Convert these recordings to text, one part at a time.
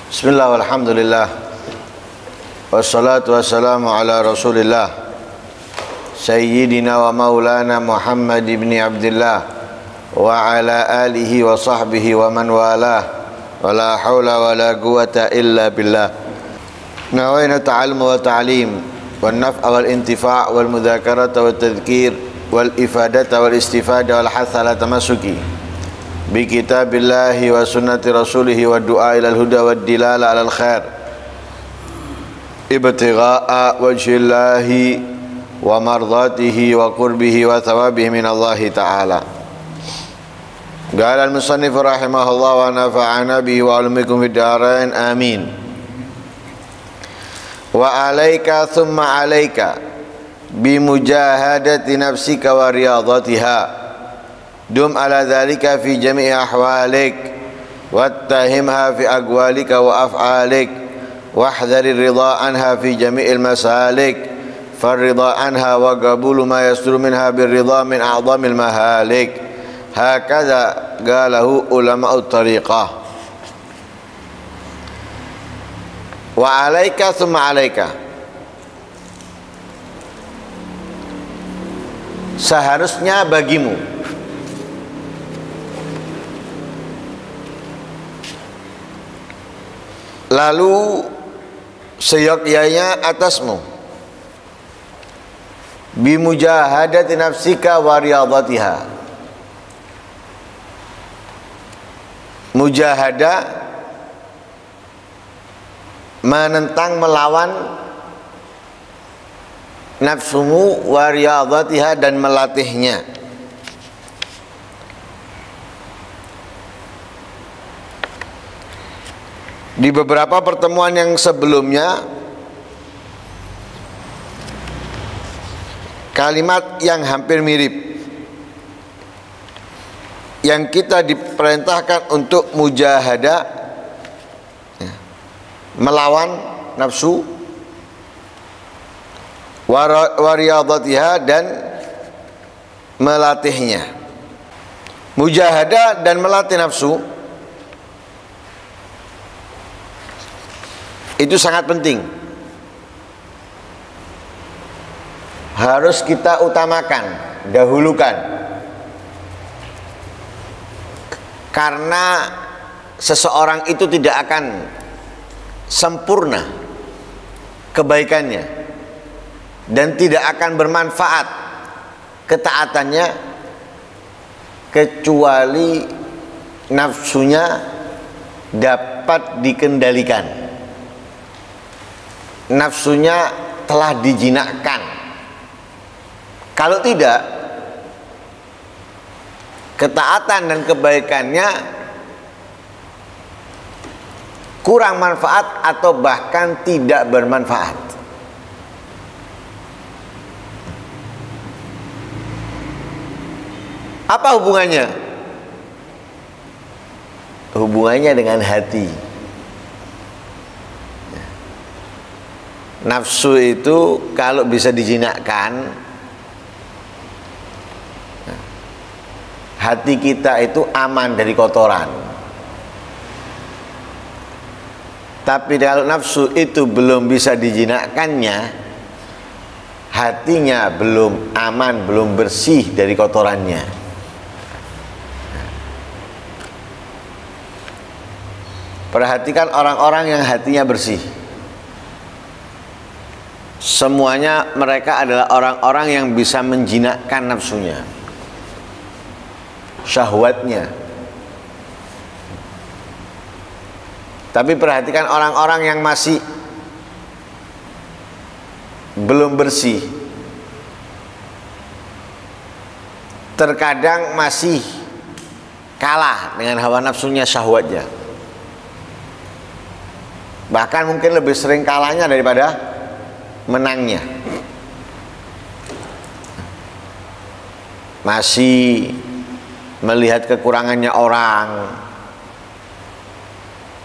Bismillah walhamdulillah wassalatu wassalamu ala rasulillah Sayyidina wa maulana Muhammad ibn Abdullah wa ala alihi wa sahbihi wa man walah wa la hawla wa la quwata illa billah. Nawayna ta'alum wa ta'alim wal naf'a wal intifa' wal mudhakarata wal tadhkir wal ifadata wal istifada wal hatha ala tamasuki bi kitabillahi wa sunnati rasulihi wa du'a ilal huda wa dilala alal khair ibtigha'a wajhillahi wa mardatihi wa qurbihi wa thawabihi minallahi ta'ala. Qala al-musannif rahimahullah wa nafa'ana bihi wa alumikum fid darain amin. Wa alayka thumma alayka bi mujahadati nafsika wa riyadatiha dum ala dhalika fi jami'i ahwalik wattahimha fi aqwalika wa af'alik wahdhari ridha anha fi jami'il masalik farridha anha wa qabulu ma yasduru minha birridha min a'zamil mahalik. Hakadha qalahu ulama'ut tariqah. Wa alayka thumma alayka, seharusnya bagimu lalu seyogyanya atasmu bimujahadati nafsika wa riyadatiha. Mujahadah menentang, melawan nafsumu, wa riyadatiha dan melatihnya. Di beberapa pertemuan yang sebelumnya, kalimat yang hampir mirip, yang kita diperintahkan untuk mujahadah, melawan nafsu, wariyadatiha dan melatihnya. Mujahadah dan melatih nafsu itu sangat penting, harus kita utamakan, dahulukan, karena seseorang itu tidak akan sempurna kebaikannya dan tidak akan bermanfaat ketaatannya kecuali nafsunya dapat dikendalikan, nafsunya telah dijinakkan. Kalau tidak, ketaatan dan kebaikannya kurang manfaat atau bahkan tidak bermanfaat. Apa hubungannya? Hubungannya dengan hati. Nafsu itu kalau bisa dijinakkan, hati kita itu aman dari kotoran. Tapi kalau nafsu itu belum bisa dijinakkannya, hatinya belum aman, belum bersih dari kotorannya. Perhatikan orang-orang yang hatinya bersih. Semuanya mereka adalah orang-orang yang bisa menjinakkan nafsunya, syahwatnya. Tapi perhatikan orang-orang yang masih belum bersih, terkadang masih kalah dengan hawa nafsunya, syahwatnya. Bahkan mungkin lebih sering kalahnya daripada menangnya. Masih melihat kekurangannya orang,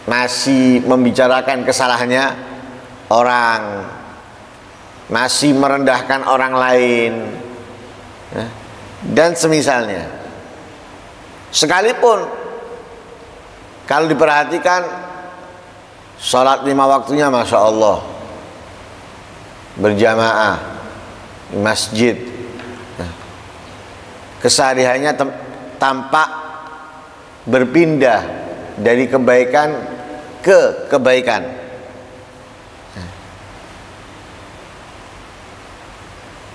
masih membicarakan kesalahannya orang, masih merendahkan orang lain, dan semisalnya. Sekalipun kalau diperhatikan Salat 5 waktunya Masya Allah, berjamaah di masjid. Kesehariannya tampak berpindah dari kebaikan ke kebaikan.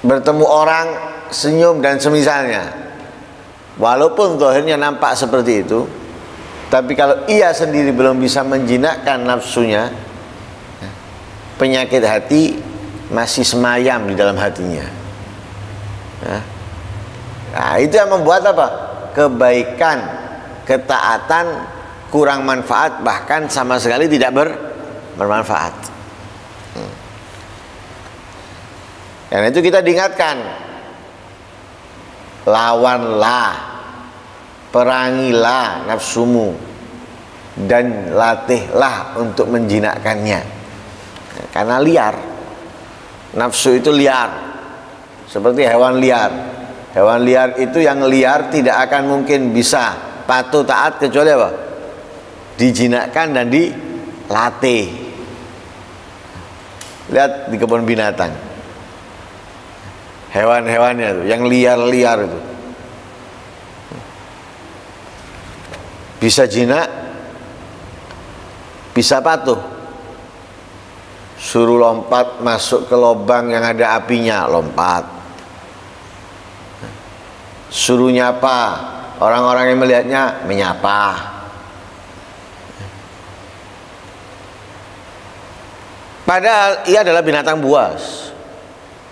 Bertemu orang, senyum dan semisalnya. Walaupun zahirnya nampak seperti itu, tapi kalau ia sendiri belum bisa menjinakkan nafsunya, penyakit hati masih semayam di dalam hatinya. Nah, itu yang membuat apa? Kebaikan, ketaatan kurang manfaat, bahkan sama sekali tidak bermanfaat. Karena itu kita diingatkan, lawanlah, perangilah nafsumu dan latihlah untuk menjinakkannya. Karena liar, nafsu itu liar, seperti hewan liar. Hewan liar itu yang liar tidak akan mungkin bisa patuh taat kecuali apa? Dijinakkan dan dilatih. Lihat di kebun binatang, hewan-hewannya itu yang liar-liar itu bisa jinak, bisa patuh. Suruh lompat masuk ke lubang yang ada apinya, lompat. Suruh nyapa, orang-orang yang melihatnya menyapa. Padahal ia adalah binatang buas,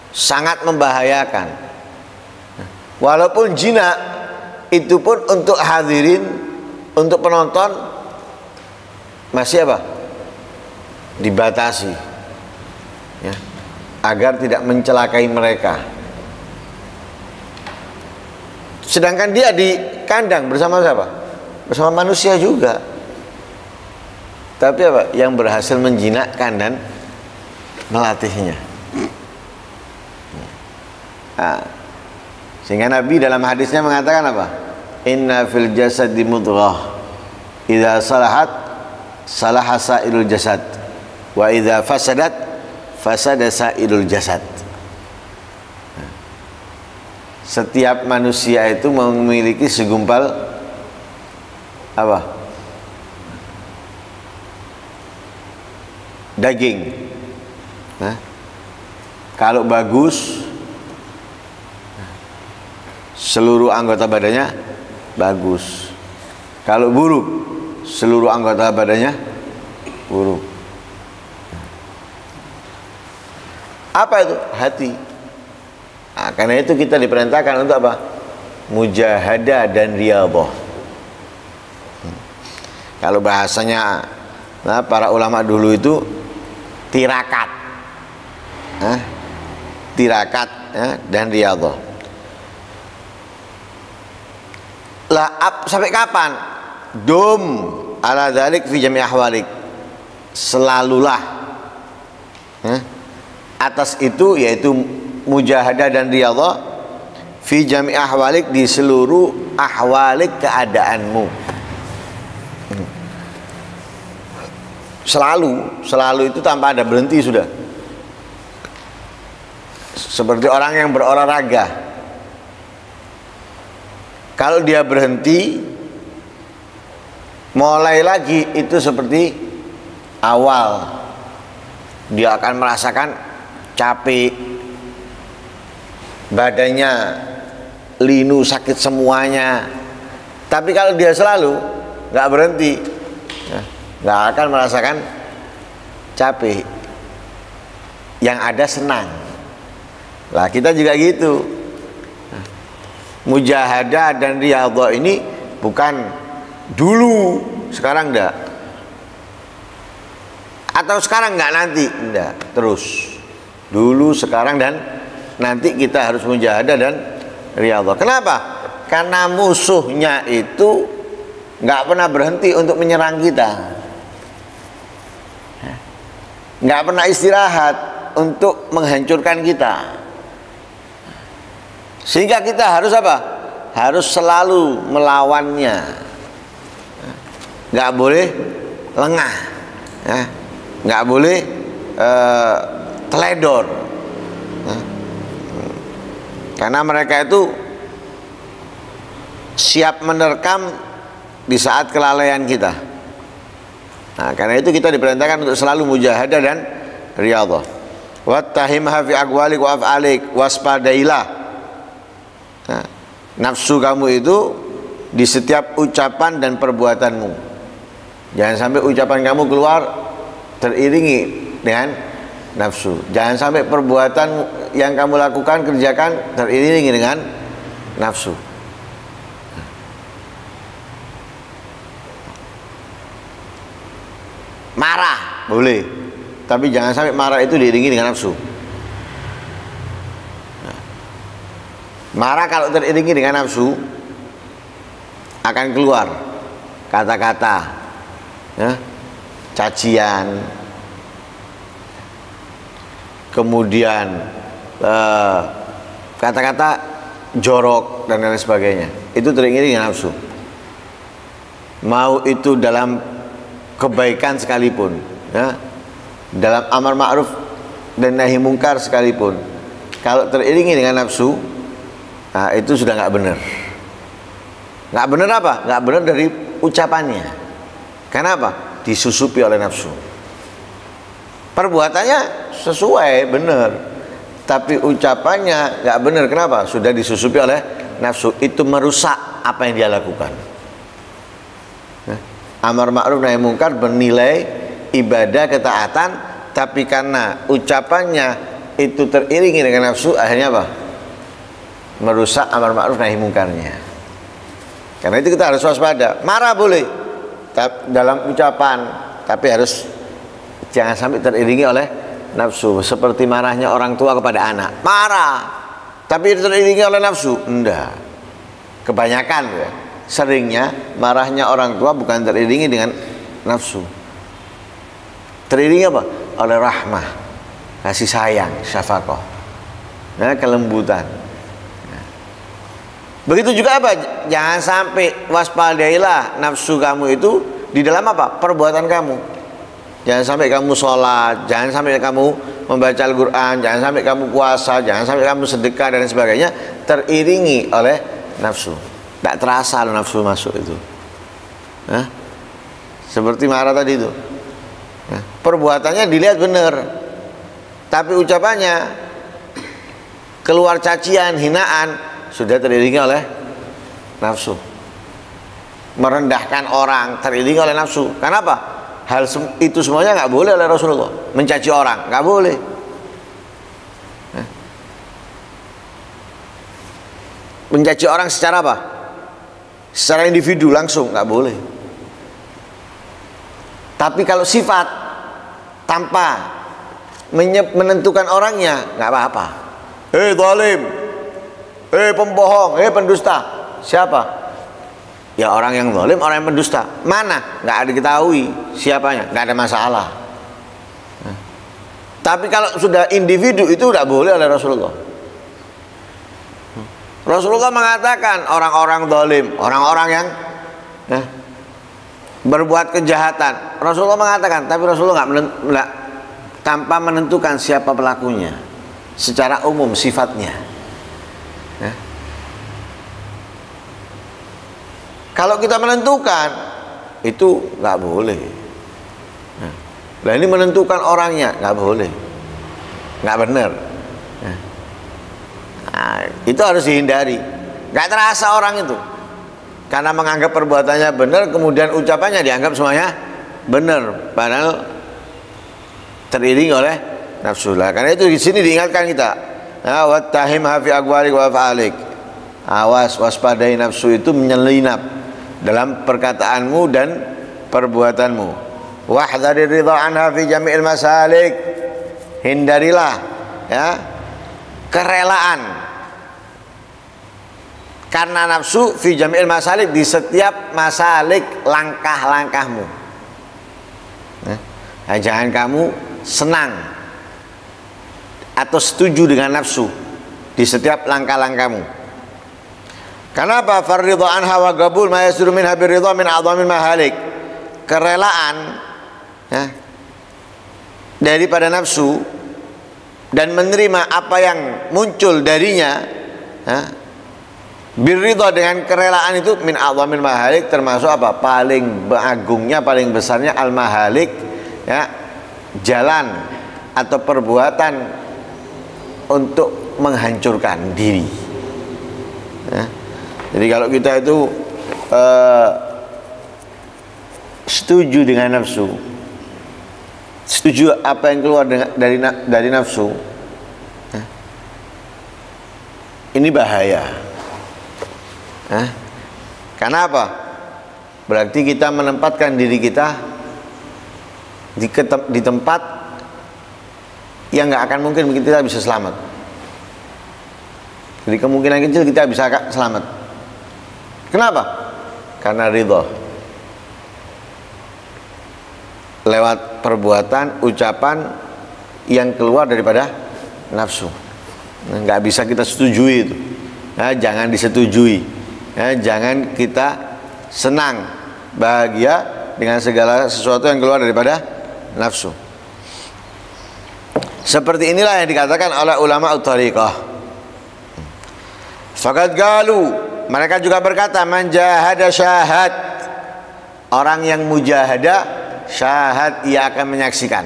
sangat membahayakan. Walaupun jinak, itu pun untuk hadirin, untuk penonton masih apa? Dibatasi, ya, agar tidak mencelakai mereka. Sedangkan dia di kandang bersama siapa? Bersama manusia juga. Tapi apa? Yang berhasil menjinakkan dan melatihnya. Nah, sehingga Nabi dalam hadisnya mengatakan apa? Inna fil jasadi mudghah, idza salahat salaha sairul jasad, wa idza fasadat fasada sairul jasad. Setiap manusia itu memiliki segumpal apa? Daging. Nah, kalau bagus, seluruh anggota badannya bagus. Kalau buruk, seluruh anggota badannya buruk. Apa itu? Hati. Nah, karena itu kita diperintahkan untuk apa? Mujahadah dan riyadhah. Kalau bahasanya para ulama dulu itu tirakat, tirakat dan riyadhah. Lah sampai kapan? Dum ala dzalik fi jami' ahwalik. Selalulah atas itu, yaitu mujahadah dan riyadhah, fi jami' ahwalik, di seluruh ahwalik, keadaanmu. Selalu itu tanpa ada berhenti sudah. Seperti orang yang berolahraga, kalau dia berhenti, mulai lagi itu seperti awal. Dia akan merasakan capek, badannya linu, sakit semuanya. Tapi kalau dia selalu nggak berhenti, nggak akan merasakan capek. Yang ada senang. Lah kita juga gitu. Mujahadah dan riyadhah ini bukan dulu, sekarang enggak. Atau sekarang enggak, nanti enggak, terus. Dulu, sekarang dan nanti kita harus mujahadah dan riyadhah. Kenapa? Karena musuhnya itu enggak pernah berhenti untuk menyerang kita. Enggak pernah istirahat untuk menghancurkan kita. Sehingga kita harus apa? Harus selalu melawannya. Nggak boleh lengah. nggak boleh teledor. Karena mereka itu siap menerkam di saat kelalaian kita. Nah, karena itu kita diperintahkan untuk selalu mujahadah dan riyadhah. Wattahimha fi aqwalik wa af'alik, waspadailah. Nah, nafsu kamu itu di setiap ucapan dan perbuatanmu. Jangan sampai ucapan kamu keluar teriringi dengan nafsu. Jangan sampai perbuatan yang kamu lakukan, kerjakan teriringi dengan nafsu. Marah boleh, tapi jangan sampai marah itu diiringi dengan nafsu. Marah kalau teriringi dengan nafsu akan keluar kata-kata, ya, cacian, kemudian kata-kata jorok dan lain sebagainya. Itu teriringi dengan nafsu. Mau itu dalam kebaikan sekalipun, ya, dalam amar ma'ruf dan nahi mungkar sekalipun, kalau teriringi dengan nafsu, nah itu sudah nggak benar. Nggak benar apa? Nggak benar dari ucapannya. Kenapa? Disusupi oleh nafsu. Perbuatannya sesuai, benar, tapi ucapannya nggak benar. Kenapa? Sudah disusupi oleh nafsu. Itu merusak apa yang dia lakukan. Amar ma'ruf nahi mungkar bernilai ibadah ketaatan, tapi karena ucapannya itu teriringi dengan nafsu, akhirnya apa? Merusak amar ma'ruf nahi mungkarnya. Karena itu kita harus waspada. Marah boleh dalam ucapan, tapi harus jangan sampai teriringi oleh nafsu. Seperti marahnya orang tua kepada anak, marah tapi teriringi oleh nafsu. Enggak. Kebanyakan ya, seringnya marahnya orang tua bukan teriringi dengan nafsu. Teriringi apa? Oleh rahmah, kasih sayang, syafaqah, nah, kelembutan. Nah. Begitu juga apa? Jangan sampai waspadailah nafsu kamu itu di dalam apa? Perbuatan kamu. Jangan sampai kamu sholat, jangan sampai kamu membaca Al-Quran, jangan sampai kamu puasa, jangan sampai kamu sedekah dan sebagainya teriringi oleh nafsu. Tak terasa loh nafsu masuk itu. Nah, seperti marah tadi itu. Nah, perbuatannya dilihat benar, tapi ucapannya keluar cacian, hinaan, sudah teriringi oleh nafsu. Merendahkan orang teriringi oleh nafsu. Kenapa? Hal itu semuanya nggak boleh oleh Rasulullah. Mencaci orang nggak boleh. Nah. Mencaci orang secara apa? Secara individu langsung nggak boleh. Tapi kalau sifat tanpa menentukan orangnya nggak apa-apa. Zalim, pembohong, pendusta. Siapa? Ya orang yang zalim, orang yang pendusta. Mana? Nggak ada diketahui siapanya, nggak ada masalah. Nah. Tapi kalau sudah individu itu nggak boleh oleh Rasulullah. Rasulullah mengatakan orang-orang zalim, orang-orang yang berbuat kejahatan. Rasulullah mengatakan, tapi Rasulullah nggak tanpa menentukan siapa pelakunya, secara umum sifatnya. Kalau kita menentukan, itu nggak boleh. Nah ini menentukan orangnya nggak boleh, nggak benar. Nah, itu harus dihindari. Nggak terasa orang itu, karena menganggap perbuatannya benar, kemudian ucapannya dianggap semuanya benar, padahal teriringi oleh nafsu. Karena itu di sini diingatkan kita, wattahimha fi aqwalik wa af'alik. Awas, waspadai nafsu itu menyelinap dalam perkataanmu dan perbuatanmu. Wahdharir ridha anha fi jami'il masalik. Hindarilah ya kerelaan karena nafsu fi jami'il masalik, di setiap masalik langkah-langkahmu. Nah, jangan kamu senang atau setuju dengan nafsu di setiap langkah-langkahmu. Kenapa? Farridha anha wa qabul ma yasduru minha birridha min a'dhamil mahalik. Kerelaan ya, daripada nafsu dan menerima apa yang muncul darinya, birridha dengan kerelaan itu min a'zamil mahalik, termasuk apa? Paling agungnya, paling besarnya al mahalik, ya, jalan atau perbuatan untuk menghancurkan diri. Ya. Jadi kalau kita itu setuju dengan nafsu, setuju apa yang keluar dari nafsu, ya, ini bahaya. Karena apa? Berarti kita menempatkan diri kita di tempat yang nggak akan mungkin kita bisa selamat. Jadi kemungkinan kecil kita bisa selamat. Kenapa? Karena ridho lewat perbuatan, ucapan yang keluar daripada nafsu. Nggak bisa kita setujui itu. Jangan disetujui. Jangan kita senang, bahagia dengan segala sesuatu yang keluar daripada nafsu. Seperti inilah yang dikatakan oleh ulama at-thariqah. Faqad qalu, mereka juga berkata, man jahada syahad, orang yang mujahadah syahad, ia akan menyaksikan.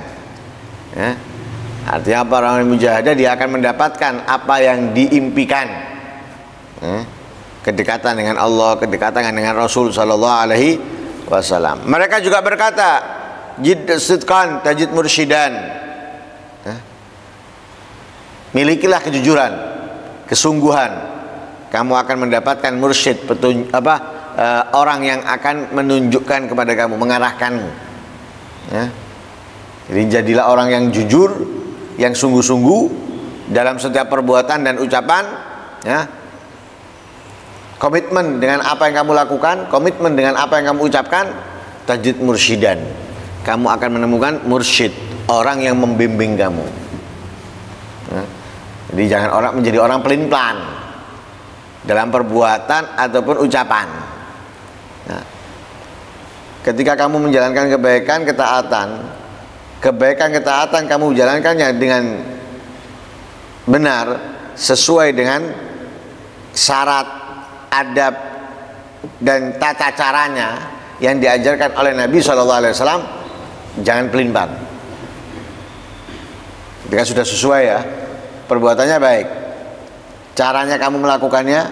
Artinya apa? Orang yang mujahadah, dia akan mendapatkan apa yang diimpikan. Kedekatan dengan Allah, kedekatan dengan Rasul sallallahu alaihi wasallam. Mereka juga berkata, jid sidqan tajid mursyidan, milikilah kejujuran, kesungguhan, kamu akan mendapatkan mursyid, orang yang akan menunjukkan kepada kamu, mengarahkanmu. Jadi jadilah orang yang jujur, yang sungguh-sungguh dalam setiap perbuatan dan ucapan, komitmen dengan apa yang kamu lakukan, komitmen dengan apa yang kamu ucapkan. Tajid mursyidan, kamu akan menemukan mursyid, orang yang membimbing kamu. Jadi jangan menjadi orang pelin-pelan dalam perbuatan ataupun ucapan. Ketika kamu menjalankan kebaikan ketaatan kamu menjalankannya dengan benar, sesuai dengan syarat, adab dan tata caranya yang diajarkan oleh Nabi SAW, jangan pelin-pelan. Ketika sudah sesuai, ya, perbuatannya baik, caranya kamu melakukannya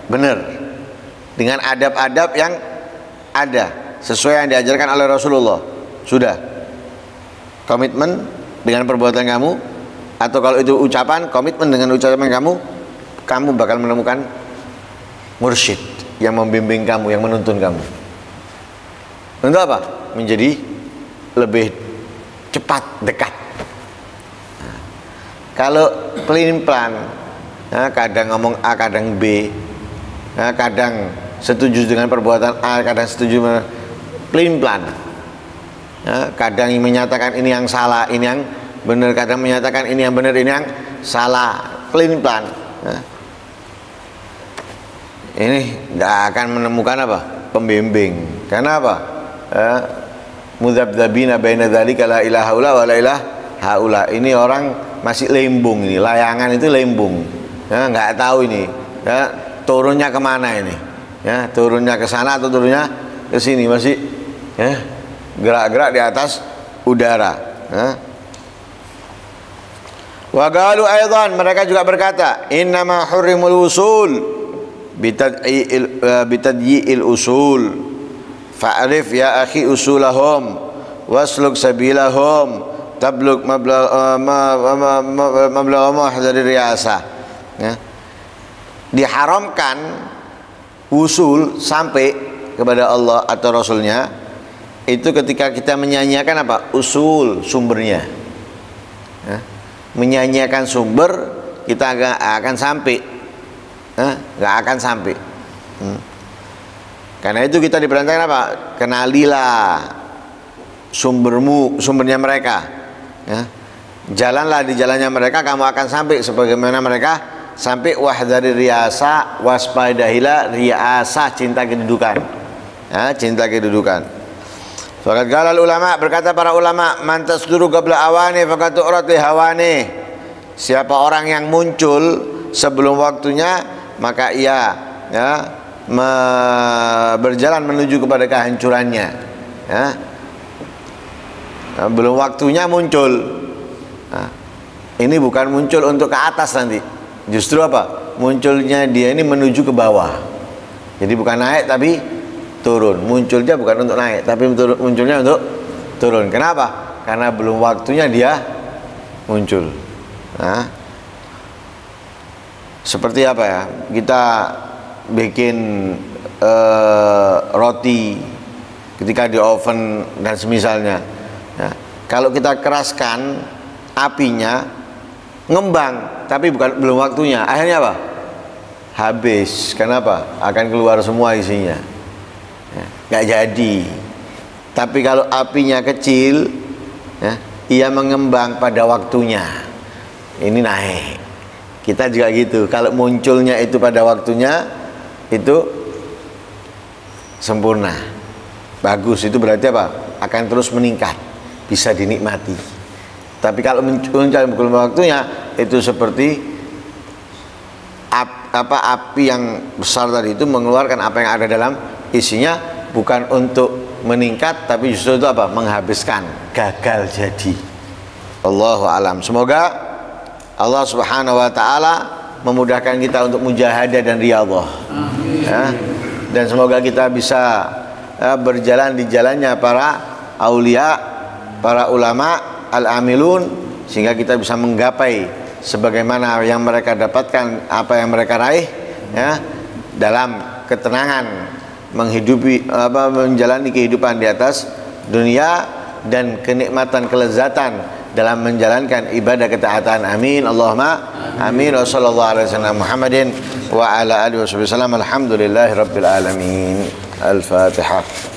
benar, dengan adab-adab yang ada, sesuai yang diajarkan oleh Rasulullah, sudah. Komitmen dengan perbuatan kamu, atau kalau itu ucapan, komitmen dengan ucapan kamu bakal menemukan mursyid yang membimbing kamu, yang menuntun kamu. Untuk apa? Menjadi lebih cepat, dekat. Kalau pelin-pelan, kadang ngomong A, kadang B, kadang setuju dengan perbuatan A, kadang setuju pelin-pelan, kadang menyatakan ini yang salah, ini yang benar, kadang menyatakan ini yang benar, ini yang salah, pelin-pelan. Ini tidak akan menemukan apa? Pembimbing. Karena apa? Mudzabdzabina baina dzalika la ilaha illa wa la ilaha haula. Ini orang masih lembung, ini layangan itu lembung, nggak tahu ini, turunnya kemana ini, turunnya ke sana atau turunnya ke sini, masih gerak-gerak di atas udara. Wa qalu aidan, mereka juga berkata, innama hurrimul usul bitadyi'il usul fa'rif ya akhi usulahum wasluk sabilahum tabluk mablagha dari riasa. Diharamkan usul sampai kepada Allah atau Rasulnya itu ketika kita menyanyiakan apa? Usul, sumbernya. Menyanyiakan sumber, kita nggak akan sampai, nggak akan sampai. Karena itu kita diperintahkan apa? Kenalilah sumbernya mereka. Jalanlah di jalannya mereka, kamu akan sampai sebagaimana mereka sampai. Wahdari riasa, waspadahilah riasa, cinta kedudukan, cinta kedudukan. Faqad qala ulama, berkata para ulama, man tasduru qabla awani faqad tu'rat li hawani. Siapa orang yang muncul sebelum waktunya, maka ia berjalan menuju kepada kehancurannya. Ya. Belum waktunya muncul. Nah, ini bukan muncul untuk ke atas nanti. Justru apa? Munculnya dia ini menuju ke bawah. Jadi bukan naik tapi turun. Munculnya bukan untuk naik tapi munculnya untuk turun. Kenapa? Karena belum waktunya dia muncul. Nah, seperti apa ya? Kita bikin roti ketika di oven dan semisalnya. Nah, kalau kita keraskan apinya, ngembang tapi belum waktunya. Akhirnya apa? Habis. Kenapa? Akan keluar semua isinya. Nggak jadi. Tapi kalau apinya kecil, ia mengembang pada waktunya. Ini naik. Kita juga gitu. Kalau munculnya itu pada waktunya, itu sempurna, bagus. Itu berarti apa? Akan terus meningkat, bisa dinikmati. Tapi kalau muncul belum waktunya, itu seperti api yang besar tadi itu mengeluarkan apa yang ada dalam isinya, bukan untuk meningkat tapi justru itu apa? Menghabiskan, gagal jadi. Allahu alam. Semoga Allah Subhanahu wa taala memudahkan kita untuk mujahadah dan riyadhah. Ya. Dan semoga kita bisa berjalan di jalannya para aulia, para ulama, al-amilun, sehingga kita bisa menggapai sebagaimana yang mereka dapatkan, apa yang mereka raih, ya, dalam ketenangan menjalani kehidupan di atas dunia dan kenikmatan kelezatan dalam menjalankan ibadah ketaatan. Amin Allahumma amin. Wa sallallahu alaihi wasallam Muhammadin wa ala alihi wasallam. Alhamdulillahirabbil alamin. Al-Fatihah.